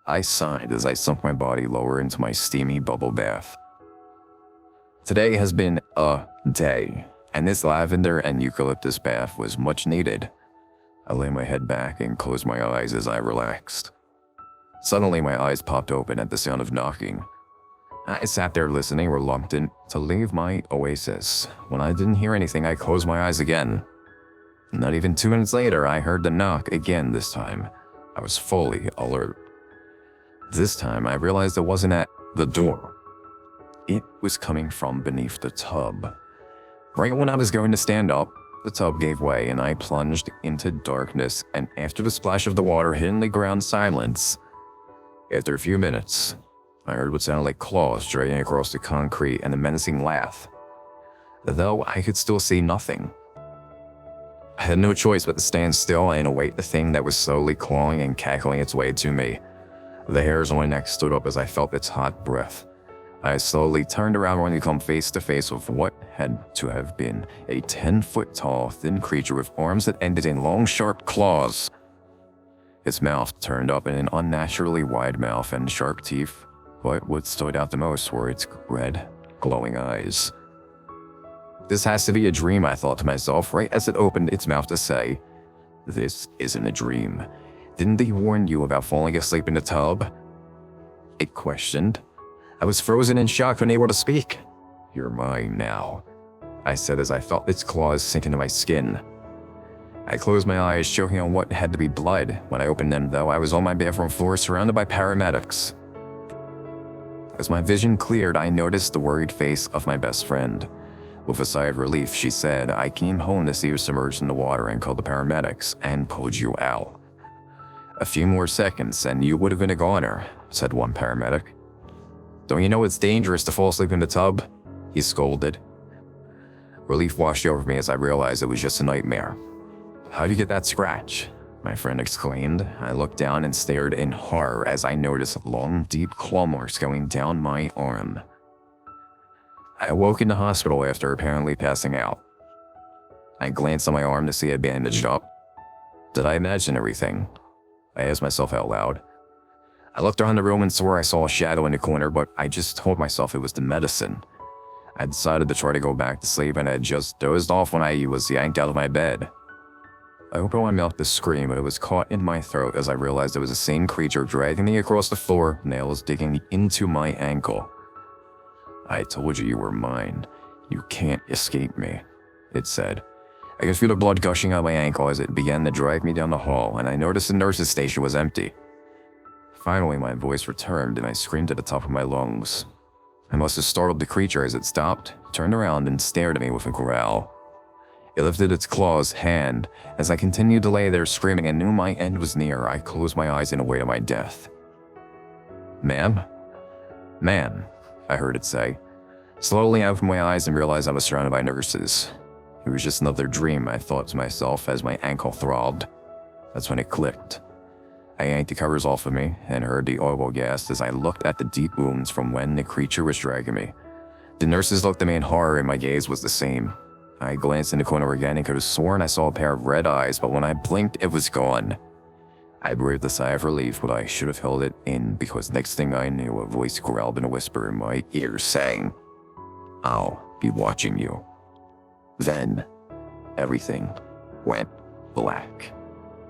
I sighed as I sunk my body lower into my steamy bubble bath. Today has been a day, and this lavender and eucalyptus bath was much needed. I lay my head back and closed my eyes as I relaxed. Suddenly, my eyes popped open at the sound of knocking. I sat there listening, reluctant to leave my oasis. When I didn't hear anything, I closed my eyes again. Not even 2 minutes later, I heard the knock again. This time, I was fully alert. This time, I realized it wasn't at the door. It was coming from beneath the tub. Right when I was going to stand up, the tub gave way and I plunged into darkness, and after the splash of the water hitting the ground, silence. After a few minutes, I heard what sounded like claws dragging across the concrete and a menacing laugh, though I could still see nothing. I had no choice but to stand still and await the thing that was slowly clawing and cackling its way to me. The hairs on my neck stood up as I felt its hot breath. I slowly turned around only to come face to face with what had to have been a 10-foot-tall, thin creature with arms that ended in long, sharp claws. Its mouth turned up in an unnaturally wide mouth and sharp teeth, but what stood out the most were its red, glowing eyes. This has to be a dream, I thought to myself, right as it opened its mouth to say, "This isn't a dream. Didn't they warn you about falling asleep in the tub?" It questioned. I was frozen in shock, unable to speak. "You're mine now," I said as I felt its claws sink into my skin. I closed my eyes, choking on what had to be blood. When I opened them, though, I was on my bathroom floor, surrounded by paramedics. As my vision cleared, I noticed the worried face of my best friend. With a sigh of relief, she said, "I came home to see you submerged in the water and called the paramedics and pulled you out." "A few more seconds and you would have been a goner," said one paramedic. "Don't you know it's dangerous to fall asleep in the tub?" he scolded. Relief washed over me as I realized it was just a nightmare. "How'd you get that scratch?" my friend exclaimed. I looked down and stared in horror as I noticed long, deep claw marks going down my arm. I awoke in the hospital after apparently passing out. I glanced at my arm to see it bandaged up. Did I imagine everything? I asked myself out loud. I looked around the room and swore I saw a shadow in the corner, but I just told myself it was the medicine. I decided to try to go back to sleep and had just dozed off when I was yanked out of my bed. I opened my mouth to scream, but it was caught in my throat as I realized it was the same creature dragging me across the floor, nails digging into my ankle. "I told you were mine. You can't escape me," it said. I could feel the blood gushing out my ankle as it began to drag me down the hall, and I noticed the nurse's station was empty. Finally, my voice returned, and I screamed at the top of my lungs. I must have startled the creature as it stopped, turned around, and stared at me with a growl. It lifted its claw's hand. As I continued to lay there screaming and knew my end was near, I closed my eyes and awaited my death. "Ma'am? Ma'am," I heard it say. Slowly, I opened my eyes and realized I was surrounded by nurses. It was just another dream, I thought to myself as my ankle throbbed. That's when it clicked. I yanked the covers off of me and heard the audible gasp as I looked at the deep wounds from when the creature was dragging me. The nurses looked at me in horror and my gaze was the same. I glanced in the corner again and could have sworn I saw a pair of red eyes, but when I blinked, it was gone. I breathed a sigh of relief, but I should have held it in because next thing I knew, a voice growled in a whisper in my ear saying, "I'll be watching you." Then, everything went black.